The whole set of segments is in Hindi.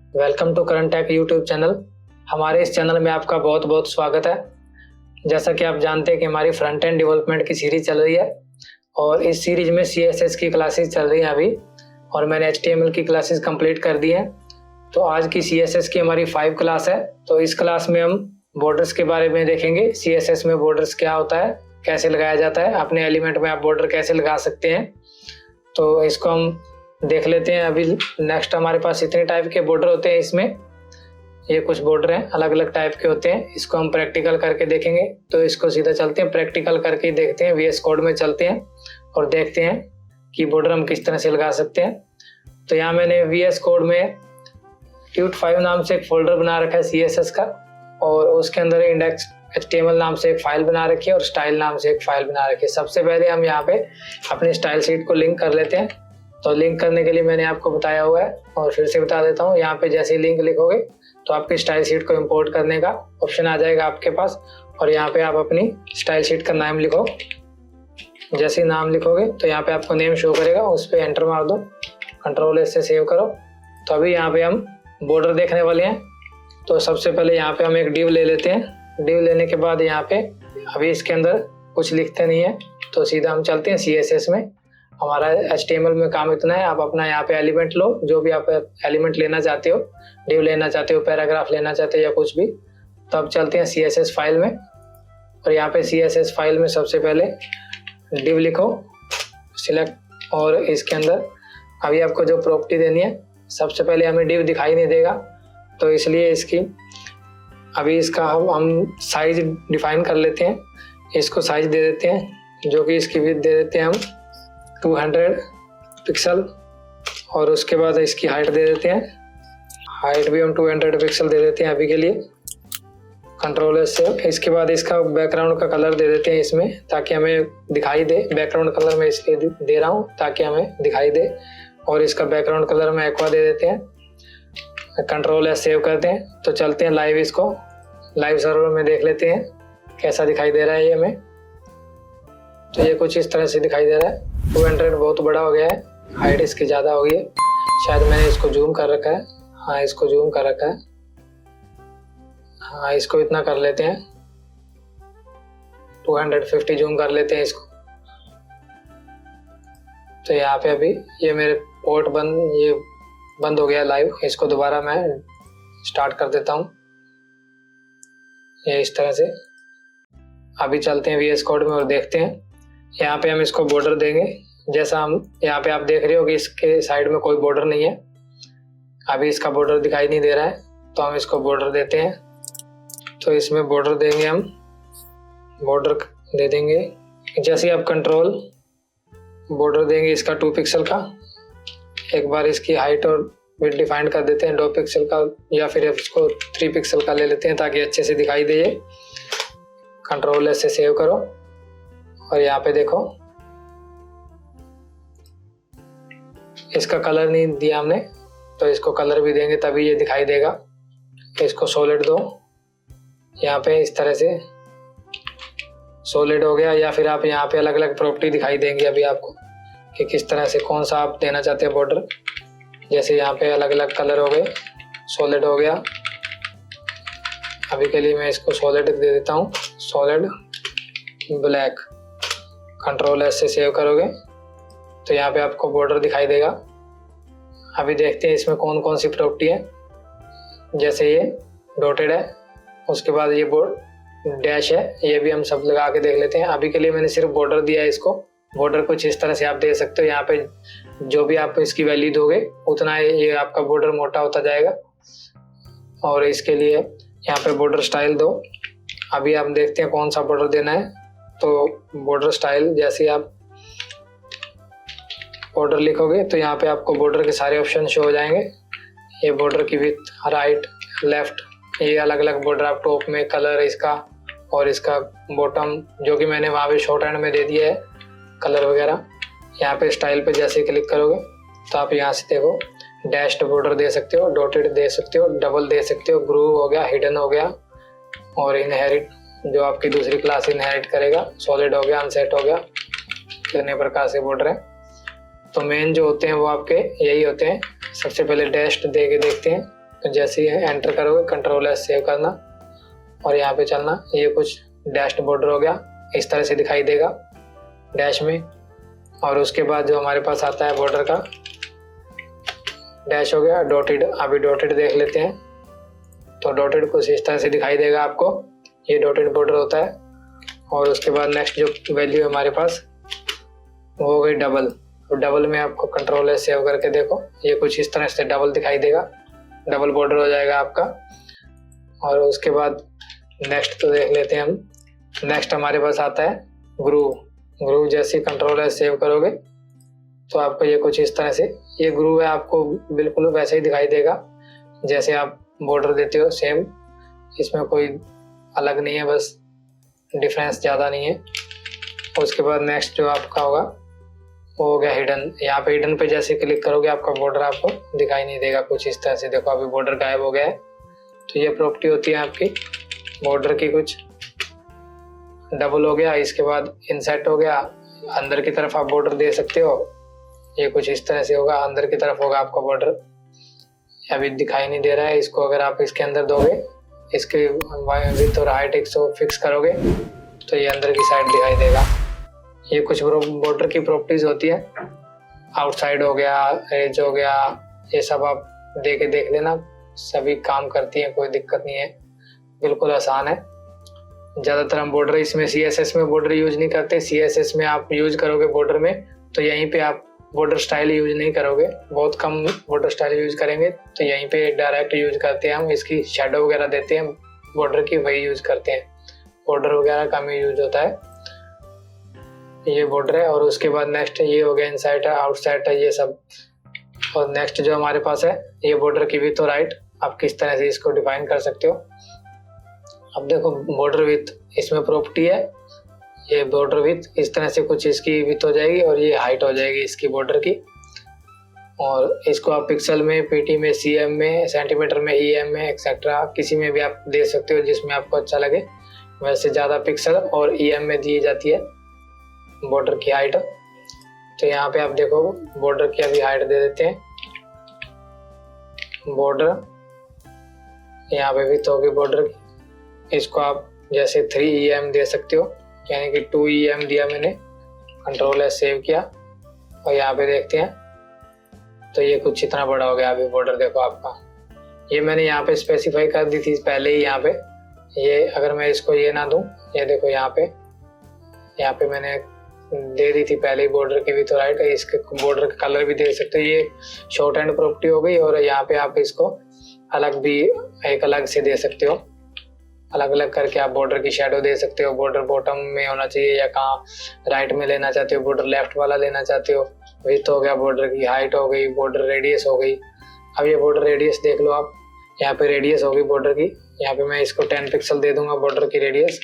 Welcome to current tech YouTube channel. हमारे इस चैनल में आपका बहुत बहुत स्वागत है। जैसा कि आप जानते हैं कि हमारी फ्रंट एंड डेवलपमेंट की सीरीज चल रही है और इस सीरीज में CSS की क्लासेस चल रही हैं अभी, और मैंने HTML की क्लासेस कंप्लीट कर दी हैं। तो आज की CSS की हमारी 5 क्लास है। तो इस क्लास में हम बॉर्डर्स के बारे में देखेंगे। CSS में बॉर्डर्स क्या होता है, कैसे लगाया जाता है, अपने एलिमेंट में आप बॉर्डर कैसे लगा सकते हैं, तो इसको हम देख लेते हैं। अभी नेक्स्ट हमारे पास इतने टाइप के बॉर्डर होते हैं। इसमें ये कुछ बॉर्डर हैं, अलग अलग टाइप के होते हैं। इसको हम प्रैक्टिकल करके देखेंगे। तो इसको सीधा चलते हैं, प्रैक्टिकल करके देखते हैं। VS कोड में चलते हैं और देखते हैं कि बॉर्डर हम किस तरह से लगा सकते हैं। तो यहाँ मैंने VS कोड में Qt5 नाम से एक फोल्डर बना रखा है CSS का, और उसके अंदर index.html नाम से एक फाइल बना रखी है और स्टाइल नाम से एक फाइल बना रखी है। सबसे पहले हम यहाँ पे अपनी स्टाइल शीट को लिंक कर लेते हैं। तो लिंक करने के लिए मैंने आपको बताया हुआ है और फिर से बता देता हूँ। यहाँ पे जैसे ही लिंक लिखोगे तो आपकी स्टाइल शीट को इंपोर्ट करने का ऑप्शन आ जाएगा आपके पास, और यहाँ पे आप अपनी स्टाइल शीट का नाम लिखो। जैसे ही नाम लिखोगे तो यहाँ पे आपको नेम शो करेगा, उस पर एंटर मार दो, Ctrl S से सेव करो। तो अभी यहाँ पे हम बॉर्डर देखने वाले हैं। तो सबसे पहले यहाँ पे हम एक डिव ले लेते हैं। डिव लेने के बाद यहाँ पे अभी इसके अंदर कुछ लिखते नहीं है, तो सीधा हम चलते हैं CSS में। हमारा HTML में काम इतना है, आप अपना यहाँ पे एलिमेंट लो, जो भी आप एलिमेंट लेना चाहते हो, डिव लेना चाहते हो, पैराग्राफ लेना चाहते हो या कुछ भी। तो अब चलते हैं CSS फाइल में, और यहाँ पे CSS फाइल में सबसे पहले डिव लिखो, सिलेक्ट, और इसके अंदर अभी आपको जो प्रॉपर्टी देनी है, सबसे पहले हमें डिव दिखाई नहीं देगा, तो इसलिए इसकी अभी इसका हम साइज डिफाइन कर लेते हैं। इसको साइज दे देते हैं, जो कि इसकी विड्थ दे देते हैं हम 200 पिक्सल, और उसके बाद इसकी हाइट दे देते हैं। हाइट भी हम 200 पिक्सल दे देते हैं अभी के लिए, Ctrl S से। इसके बाद इसका बैकग्राउंड का कलर दे देते हैं इसमें, ताकि हमें दिखाई दे। बैकग्राउंड कलर मैं इसलिए दे रहा हूँ ताकि हमें दिखाई दे, और इसका बैकग्राउंड कलर में एक्वा दे देते हैं। Ctrl S सेव करते हैं। तो चलते हैं लाइव, इसको लाइव सर्वर में देख लेते हैं कैसा दिखाई दे रहा है ये हमें। तो ये कुछ इस तरह से दिखाई दे रहा है। 200 बहुत बड़ा हो गया है, हाइट इसकी ज़्यादा हो गई है। शायद मैंने इसको जूम कर रखा है। हाँ, इसको जूम कर रखा है। हाँ, इसको इतना कर लेते हैं, 250 जूम कर लेते हैं इसको। तो यहाँ पे अभी ये मेरे पोर्ट बंद हो गया लाइव। इसको दोबारा मैं स्टार्ट कर देता हूँ, ये इस तरह से। अभी चलते हैं VS कोड में और देखते हैं। यहाँ पे हम इसको बॉर्डर देंगे, जैसा हम यहाँ पे आप देख रहे हो कि इसके साइड में कोई बॉर्डर नहीं है। अभी इसका बॉर्डर दिखाई नहीं दे रहा है, तो हम इसको बॉर्डर देते हैं। तो इसमें बॉर्डर देंगे हम, बॉर्डर दे देंगे। जैसे ही आप कंट्रोल बॉर्डर देंगे इसका 2 पिक्सल का, एक बार इसकी हाइट और विड्थ डिफाइन कर देते हैं 2 पिक्सल का, या फिर इसको 3 पिक्सल का ले लेते हैं ताकि अच्छे से दिखाई दे। Ctrl S से सेव करो, और यहाँ पे देखो इसका कलर नहीं दिया हमने, तो इसको कलर भी देंगे तभी ये दिखाई देगा। इसको सॉलिड दो, यहाँ पे इस तरह से सॉलिड हो गया। या फिर आप यहाँ पे अलग अलग प्रॉपर्टी दिखाई देंगे अभी आपको कि किस तरह से कौन सा आप देना चाहते हैं बॉर्डर। जैसे यहाँ पे अलग अलग कलर हो गए, सॉलिड हो गया। अभी के लिए मैं इसको सॉलिड दे देता हूँ, सॉलिड ब्लैक। Ctrl S से सेव करोगे तो यहाँ पे आपको बॉर्डर दिखाई देगा। अभी देखते हैं इसमें कौन कौन सी प्रॉपर्टी है। जैसे ये डॉटेड है, उसके बाद ये डैश है, ये भी हम सब लगा के देख लेते हैं। अभी के लिए मैंने सिर्फ बॉर्डर दिया है इसको। बॉर्डर कुछ इस तरह से आप दे सकते हो। यहाँ पे जो भी आप इसकी वैल्यू दोगे उतना ये आपका बॉर्डर मोटा होता जाएगा। और इसके लिए यहाँ पे बॉर्डर स्टाइल दो। अभी आप देखते हैं कौन सा बॉर्डर देना है। तो बॉर्डर स्टाइल, जैसे आप बॉर्डर लिखोगे तो यहाँ पे आपको बॉर्डर के सारे ऑप्शन शो हो जाएंगे। ये बॉर्डर की विड्थ, राइट, लेफ्ट, ये अलग अलग बॉर्डर आप टॉप में, कलर इसका और इसका बॉटम, जो कि मैंने वहाँ पे शॉर्ट हैंड में दे दिया है कलर वगैरह। यहाँ पे स्टाइल पे जैसे क्लिक करोगे तो आप यहाँ से देखो डैश्ड बॉर्डर दे सकते हो, डॉटेड दे सकते हो, डबल दे सकते हो, ग्रूव हो गया, हिडन हो गया, और इनहेरिट जो आपकी दूसरी क्लास इनहेरिट करेगा, सॉलिड हो गया, अनसेट हो गया। कितने प्रकार से बॉर्डर है। तो मेन जो होते हैं वो आपके यही होते हैं। सबसे पहले डैश्ड दे के देखते हैं तो जैसे ही एंटर करोगे कंट्रोल एस सेव करना और यहाँ पे चलना। ये कुछ डैश बॉर्डर हो गया, इस तरह से दिखाई देगा डैश में। और उसके बाद जो हमारे पास आता है बॉर्डर का डैश हो गया डॉटेड। अभी डॉटेड देख लेते हैं। तो डॉटेड कुछ इस तरह से दिखाई देगा आपको, ये डॉटेड बॉर्डर होता है। और उसके बाद नेक्स्ट जो वैल्यू है हमारे पास वो हो गई डबल। तो डबल में आपको कंट्रोल एस सेव करके देखो, ये कुछ इस तरह से डबल दिखाई देगा, डबल बॉर्डर हो जाएगा आपका। और उसके बाद नेक्स्ट तो देख लेते हैं हम। नेक्स्ट हमारे पास आता है ग्रूव। ग्रूव जैसे कंट्रोल एस सेव करोगे तो आपको ये कुछ इस तरह से ये ग्रूव है, आपको बिल्कुल वैसे ही दिखाई देगा जैसे आप बॉर्डर देते हो सेम। इसमें कोई अलग नहीं है, बस डिफरेंस ज़्यादा नहीं है। उसके बाद नेक्स्ट जो आपका होगा वो हो गया हिडन। यहाँ पे हिडन पे जैसे क्लिक करोगे आपका बॉर्डर आपको दिखाई नहीं देगा, कुछ इस तरह से। देखो अभी बॉर्डर गायब हो गया है। तो ये प्रॉपर्टी होती है आपकी बॉर्डर की। कुछ डबल हो गया, इसके बाद इनसेट हो गया, अंदर की तरफ आप बॉर्डर दे सकते हो। ये कुछ इस तरह से होगा, अंदर की तरफ होगा आपका बॉर्डर। अभी दिखाई नहीं दे रहा है, इसको अगर आप इसके अंदर दोगे, इसके विड्थ और हाइट 100 फिक्स करोगे तो ये अंदर की साइड दिखाई देगा। ये कुछ बॉर्डर की प्रॉपर्टीज होती है। आउटसाइड हो गया, एज हो गया, ये सब आप देख लेना, सभी काम करती हैं, कोई दिक्कत नहीं है, बिल्कुल आसान है। ज़्यादातर हम बॉर्डर इसमें CSS में बॉर्डर यूज नहीं करते। CSS में आप यूज करोगे बॉर्डर में तो यहीं पे आप बॉर्डर स्टाइल यूज नहीं करोगे, बहुत कम बॉर्डर स्टाइल यूज करेंगे। तो यहीं पे डायरेक्ट यूज करते हैं हम, इसकी शेडो वगैरह देते हैं बॉर्डर की, वही यूज करते हैं। बॉर्डर वगैरह कम यूज होता है। ये बॉर्डर है। और उसके बाद नेक्स्ट ये हो गया इनसाइड है, आउटसाइड है, ये सब। और नेक्स्ट जो हमारे पास है ये बॉर्डर की विड्थ और हाइट, आप किस तरह से इसको डिफाइन कर सकते हो। अब देखो बॉर्डर विड्थ इसमें प्रॉपर्टी है, ये बॉर्डर विड्थ इस तरह से कुछ इसकी विड्थ हो जाएगी और ये हाइट हो जाएगी इसकी बॉर्डर की। और इसको आप पिक्सल में, PT में, CM में, सेंटीमीटर में, EM में एक्सेट्रा किसी में भी आप दे सकते हो जिसमें आपको अच्छा लगे। वैसे ज़्यादा पिक्सल और EM में दी जाती है बॉर्डर की हाइट। तो यहाँ पे आप देखो बॉर्डर की अभी हाइट दे देते हैं। बॉर्डर यहाँ पे विड्थ होगी बॉर्डर की, इसको आप जैसे 3 EM दे सकते हो, यानी कि 2 EM दिया मैंने, कंट्रोल एस सेव किया। और यहाँ पे देखते हैं तो ये कुछ इतना बड़ा हो गया अभी बॉर्डर। देखो आपका ये मैंने यहाँ पे स्पेसिफाई कर दी थी पहले ही। यहाँ पे ये अगर मैं इसको ये ना दूं, ये देखो यहाँ पे मैंने दे दी थी पहले ही बॉर्डर की विड्थ और हाइट। इसके बॉर्डर का कलर भी दे सकते हो, ये शॉर्ट हैंड प्रॉपर्टी हो गई। और यहाँ पे आप इसको अलग भी एक अलग से दे सकते हो, अलग अलग करके आप बॉर्डर की शेडो दे सकते हो। बॉर्डर बॉटम में होना चाहिए या कहाँ राइट में लेना चाहते हो, बॉर्डर लेफ्ट वाला लेना चाहते हो। विड्थ हो गया, बॉर्डर की हाइट हो गई, बॉर्डर रेडियस हो गई। अब ये बॉर्डर रेडियस देख लो आप, यहाँ पे रेडियस होगी बॉर्डर की, यहाँ पे मैं इसको 10 पिक्सल दे दूंगा बॉर्डर की रेडियस।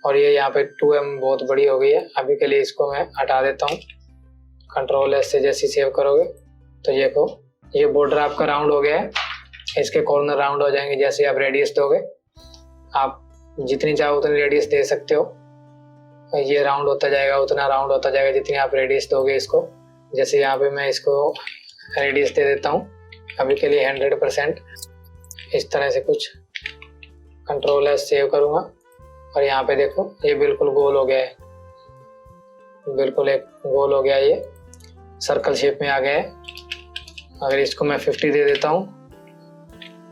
और ये यहाँ पे 2M बहुत बड़ी हो गई है, अभी के लिए इसको मैं हटा देता हूँ। कंट्रोल एस से जैसे सेव करोगे तो ये बॉर्डर आपका राउंड हो गया है, इसके कॉर्नर राउंड हो जाएंगे जैसे आप रेडियस दोगे। आप जितनी चाहो उतनी रेडियस दे सकते हो, ये राउंड होता जाएगा, उतना राउंड होता जाएगा जितनी आप रेडियस दोगे इसको। जैसे यहाँ पे मैं इसको रेडियस दे देता हूँ अभी के लिए 100%, इस तरह से कुछ कंट्रोल एस सेव करूँगा। और यहाँ पे देखो ये बिल्कुल गोल हो गया है, बिल्कुल एक गोल हो गया, ये सर्कल शेप में आ गया है। अगर इसको मैं 50 दे देता हूँ,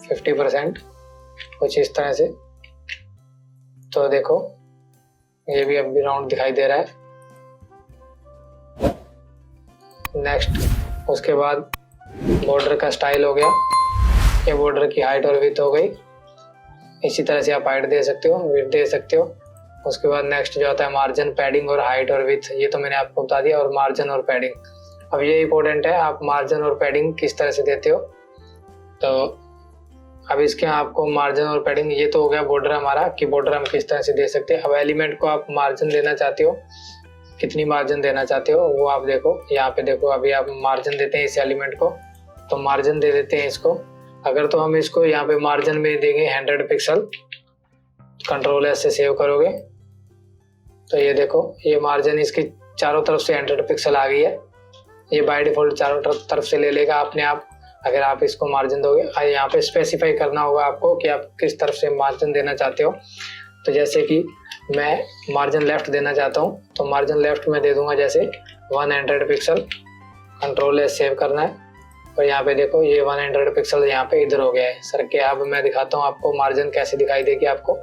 50% कुछ इस तरह से, तो देखो ये भी अभी राउंड दिखाई दे रहा है। नेक्स्ट उसके बाद बॉर्डर का स्टाइल हो गया, ये बॉर्डर की हाइट और विड्थ हो गई। इसी तरह से आप हाइट दे सकते हो, विड्थ दे सकते हो। उसके बाद नेक्स्ट जो आता है मार्जिन, पैडिंग और हाइट और विड्थ, ये तो मैंने आपको बता दिया। और मार्जिन और पैडिंग, अब ये इंपॉर्टेंट है, आप मार्जिन और पैडिंग किस तरह से देते हो। तो अब इसके आपको मार्जिन और पैडिंग, ये तो हो गया बॉर्डर हमारा कि बॉर्डर हम किस तरह से दे सकते हैं। अब एलिमेंट को आप मार्जिन देना चाहते हो, कितनी मार्जिन देना चाहते हो वो आप देखो। यहाँ पे देखो अभी आप मार्जिन देते हैं इस एलिमेंट को, तो मार्जिन दे देते हैं इसको। अगर तो हम इसको यहाँ पे मार्जिन में देंगे 100 पिक्सल, कंट्रोल एस से सेव करोगे तो ये देखो ये मार्जिन इसकी चारों तरफ से 100 पिक्सल आ गई है। ये बाय डिफॉल्ट चारों तरफ से ले लेगा अपने आप। अगर आप इसको मार्जिन दोगे, यहाँ पे स्पेसिफाई करना होगा आपको कि आप किस तरफ से मार्जिन देना चाहते हो। तो जैसे कि मैं मार्जिन लेफ्ट देना चाहता हूँ, तो मार्जिन लेफ्ट में दे दूंगा जैसे 100 पिक्सल। कंट्रोल एस सेव करना है, और यहाँ पे देखो ये 100 पिक्सल यहाँ पे इधर हो गया है सर के। अब मैं दिखाता हूँ आपको मार्जिन कैसे दिखाई देगी, आपको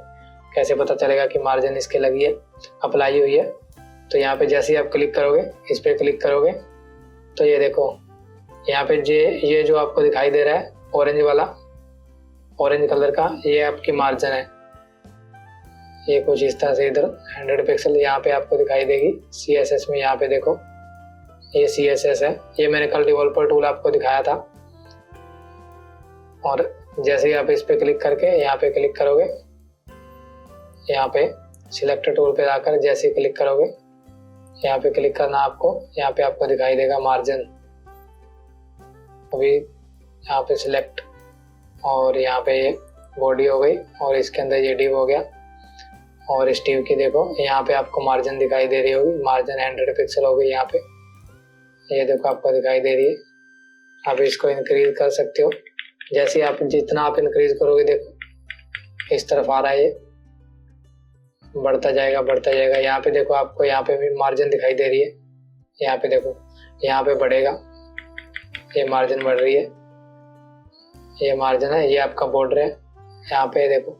कैसे पता चलेगा कि मार्जिन इसके लगी है, अप्लाई हुई है। तो यहाँ पे जैसे ही आप क्लिक करोगे, इस पर क्लिक करोगे, तो ये देखो यहाँ पे ये जो आपको दिखाई दे रहा है ऑरेंज वाला, ऑरेंज कलर का, ये आपकी मार्जिन है। ये कुछ इस तरह से इधर 100 पिक्सल यहाँ पे आपको दिखाई देगी CSS में। यहाँ पे देखो ये CSS है, ये मैंने कल डेवलपर टूल आपको दिखाया था। और जैसे ही आप इस पे क्लिक करके यहाँ पे क्लिक करोगे, यहाँ पे सिलेक्ट टूल पे जाकर जैसे ही क्लिक करोगे, यहाँ पे क्लिक करना आपको, यहाँ पे आपको दिखाई देगा मार्जिन। अभी यहाँ पे सिलेक्ट, और यहाँ पे ये बॉडी हो गई, और इसके अंदर ये डिव हो गया। और इस डिव की देखो यहाँ पे आपको मार्जिन दिखाई दे रही होगी, मार्जिन 100 पिक्सल हो गई यहाँ पे, ये देखो आपको दिखाई दे रही है। आप इसको इंक्रीज कर सकते हो, जैसे आप जितना आप इंक्रीज करोगे देखो इस तरफ आ रहा है, ये बढ़ता जाएगा बढ़ता जाएगा। यहाँ पे देखो आपको यहाँ पे भी मार्जिन दिखाई दे रही है, यहाँ पे देखो यहाँ पे बढ़ेगा, ये मार्जिन बढ़ रही है, ये मार्जिन है, ये आपका बॉर्डर है। यहाँ पे देखो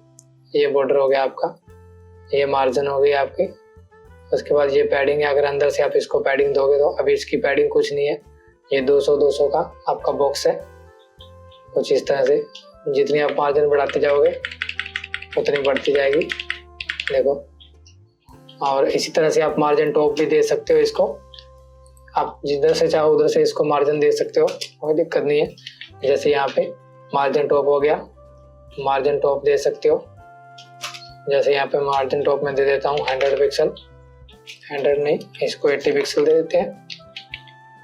ये बॉर्डर हो गया आपका, ये मार्जिन हो गई आपकी। उसके बाद ये पैडिंग है, अगर अंदर से आप इसको पैडिंग दोगे तो अभी इसकी पैडिंग कुछ नहीं है, ये 200 का आपका बॉक्स है। कुछ इस तरह से जितनी आप मार्जिन बढ़ाते जाओगे उतनी बढ़ती जाएगी, देखो। और इसी तरह से आप मार्जिन टॉप भी दे सकते हो इसको, आप जिधर से चाहो उधर से इसको मार्जिन दे सकते हो, कोई दिक्कत नहीं है। जैसे यहाँ पे मार्जिन टॉप हो गया, मार्जिन टॉप दे सकते हो। जैसे यहाँ पे मार्जिन टॉप में दे देता हूँ 100 पिक्सल, 100 नहीं, इसको 80 पिक्सल दे देते हैं।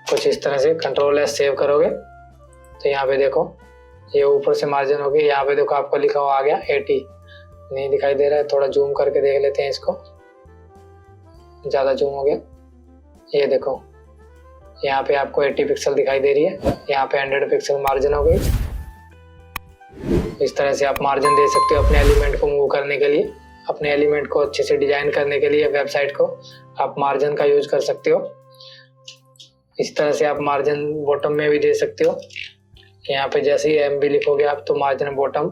कुछ इस तरह से कंट्रोल एस सेव करोगे तो यहाँ पे देखो ये ऊपर से मार्जिन हो गई। यहाँ पे देखो आपको लिखा हुआ आ गया 80, नहीं दिखाई दे रहा है, थोड़ा जूम करके देख लेते हैं इसको, ज़्यादा जूम हो गया। ये देखो यहाँ पे आपको 80 पिक्सल दिखाई दे रही है, यहाँ पे 100 पिक्सल मार्जिन हो गई। इस तरह से आप मार्जिन दे सकते हो अपने एलिमेंट को मूव करने के लिए, अपने एलिमेंट को अच्छे से डिजाइन करने के लिए वेबसाइट को आप मार्जिन का यूज कर सकते हो। इस तरह से आप मार्जिन बॉटम में भी दे सकते हो। यहाँ पे जैसे ही MB लिखोगे आप तो मार्जिन बॉटम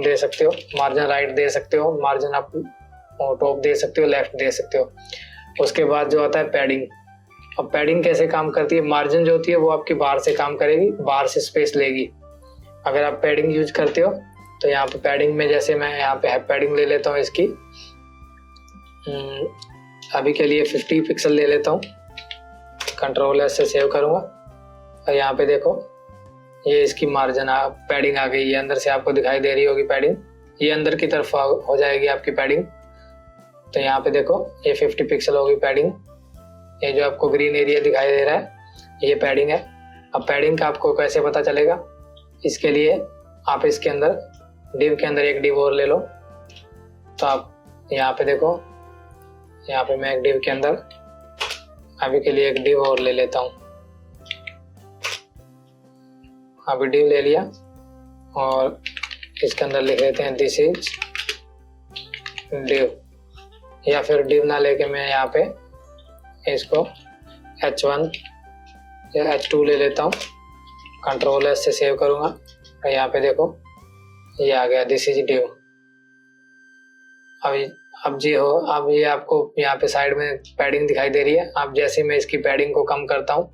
दे सकते हो, मार्जिन राइट दे सकते हो, मार्जिन आप टॉप दे सकते हो, लेफ्ट दे सकते हो। उसके बाद जो आता है पैडिंग। अब पैडिंग कैसे काम करती है, मार्जिन जो होती है वो आपकी बाहर से काम करेगी, बाहर से स्पेस लेगी। अगर आप पैडिंग यूज करते हो तो यहाँ पे पैडिंग में जैसे मैं यहाँ पे पैडिंग ले लेता हूँ इसकी, अभी के लिए 50 पिक्सल ले लेता हूँ, कंट्रोल एस से सेव करूँगा। और यहाँ पे देखो ये इसकी मार्जिन पैडिंग आ गई, ये अंदर से आपको दिखाई दे रही होगी पैडिंग, ये अंदर की तरफ हो जाएगी आपकी पैडिंग। तो यहाँ पे देखो ये 50 पिक्सल होगी पैडिंग। ये जो आपको ग्रीन एरिया दिखाई दे रहा है ये पैडिंग है। अब पैडिंग का आपको कैसे पता चलेगा, इसके लिए आप इसके अंदर डिव के अंदर एक डिव और ले लो। तो आप यहाँ पे देखो, यहाँ पे मैं एक डिव के अंदर अभी के लिए एक डिव और ले लेता हूँ। अभी डिव ले लिया और इसके अंदर लिख लेते हैं दिस इज डिव, या फिर डिव ना लेके मैं यहाँ पे इसको H1 या H2 ले लेता हूँ, कंट्रोल एस से सेव करूँगा। और यहाँ पे देखो ये आ गया दिस इज डिव। अब ये आपको यहाँ पे साइड में पैडिंग दिखाई दे रही है। अब जैसे मैं इसकी पैडिंग को कम करता हूँ,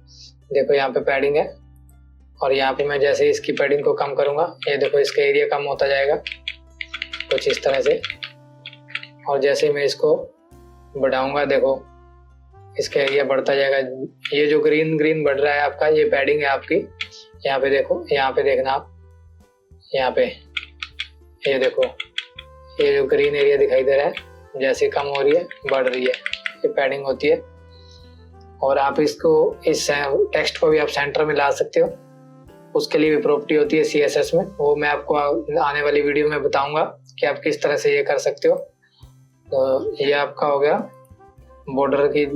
देखो यहाँ पे पैडिंग है, और यहाँ पे मैं जैसे इसकी पैडिंग को कम करूँगा ये देखो इसका एरिया कम होता जाएगा कुछ इस तरह से। और जैसे मैं इसको बढ़ाऊंगा देखो इसका एरिया बढ़ता जाएगा। ये जो ग्रीन बढ़ रहा है आपका ये पैडिंग है आपकी। यहाँ पे देखो, यहाँ पे देखना आप, यहाँ पे ये देखो ये जो ग्रीन एरिया दिखाई दे रहा है जैसे कम हो रही है बढ़ रही है, ये पैडिंग होती है। और आप इसको इस टेक्स्ट को भी आप सेंटर में ला सकते हो, उसके लिए भी प्रॉपर्टी होती है CSS में, वो मैं आपको आने वाली वीडियो में बताऊंगा कि आप किस तरह से ये कर सकते हो। तो ये आपका हो गया बॉर्डर की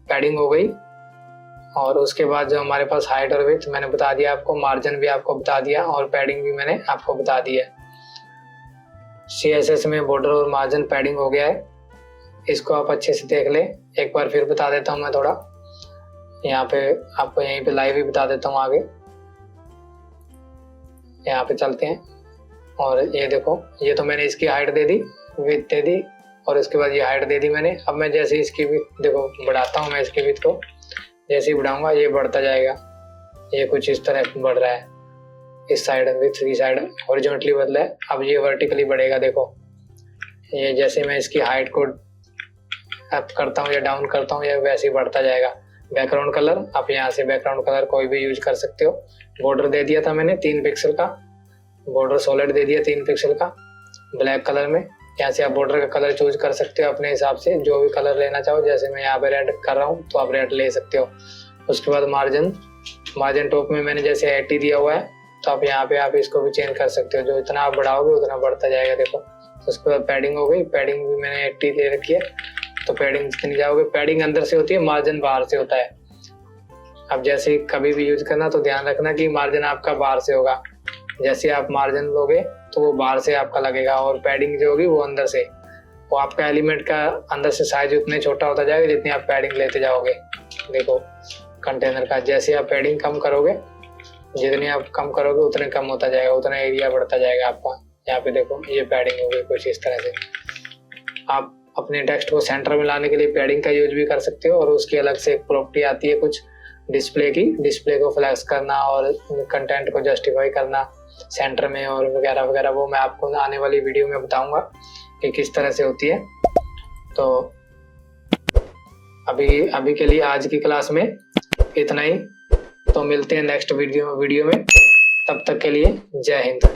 पैडिंग हो गई। और उसके बाद जो हमारे पास हाइट और विड्थ मैंने बता दिया आपको, मार्जिन भी आपको बता दिया और पैडिंग भी मैंने आपको बता दिया। CSS में बॉर्डर और मार्जिन पैडिंग हो गया है, इसको आप अच्छे से देख लें। एक बार फिर बता देता हूँ मैं थोड़ा, यहाँ पे आपको यहीं पे लाइव ही बता देता हूँ आगे। यहाँ पे चलते हैं और ये देखो, ये तो मैंने इसकी हाइट दे दी, विड्थ दे दी और इसके बाद ये हाइट दे दी मैंने। अब मैं जैसे इसकी विड्थ देखो बढ़ाता हूँ, मैं इसकी विड्थ को जैसे ही बढ़ाऊंगा ये बढ़ता जाएगा, ये कुछ इस तरह बढ़ रहा है। इस साइड विड्थ की साइड हॉरिजॉन्टली बदला है, अब ये वर्टिकली बढ़ेगा। देखो ये जैसे मैं इसकी हाइट को अप करता हूँ या डाउन करता हूँ, ये वैसे ही बढ़ता जाएगा। बैकग्राउंड कलर आप यहाँ से बैकग्राउंड कलर कोई भी यूज कर सकते हो। बॉर्डर दे दिया था मैंने 3 पिक्सल का, बॉर्डर सॉलिड दे दिया 3 पिक्सल का ब्लैक कलर में। यहाँ से आप बॉर्डर का कलर चूज कर सकते हो अपने हिसाब से, जो भी कलर लेना चाहो। जैसे मैं यहाँ पे रेड कर रहा हूँ तो आप रेड ले सकते हो। उसके बाद मार्जिन टॉप में मैंने जैसे 80 दिया हुआ है, तो आप यहाँ पे आप इसको भी चेंज कर सकते हो, जो इतना आप बढ़ाओगे उतना बढ़ता जाएगा। देखो उसके बाद पैडिंग हो गई, पैडिंग भी मैंने 80 दे रखी है, तो पैडिंग जितनी जाओगे, पैडिंग अंदर से होती है, मार्जिन बाहर से होता है। अब जैसे कभी भी यूज करना तो ध्यान रखना कि मार्जिन आपका बाहर से होगा। जैसे आप मार्जिन लोगे तो वो बाहर से आपका लगेगा और पैडिंग जो होगी वो अंदर से। वो आपका एलिमेंट का अंदर से साइज उतने छोटा होता जाएगा जितनी आप पैडिंग लेते जाओगे। देखो कंटेनर का जैसे आप पैडिंग कम करोगे, जितनी आप कम करोगे उतने कम होता जाएगा, उतना एरिया बढ़ता जाएगा आपका। यहाँ पे देखो ये पैडिंग हो गई कुछ इस तरह से। आप अपने टेक्स्ट को सेंटर में लाने के लिए पैडिंग का यूज भी कर सकते हो, और उसकी अलग से एक प्रॉपर्टी आती है कुछ डिस्प्ले की, डिस्प्ले को फ्लैश करना और कंटेंट को जस्टिफाई करना सेंटर में और वगैरह वगैरह। वो मैं आपको आने वाली वीडियो में बताऊंगा कि किस तरह से होती है। तो अभी के लिए आज की क्लास में इतना ही, तो मिलते हैं नेक्स्ट वीडियो में। तब तक के लिए जय हिंद।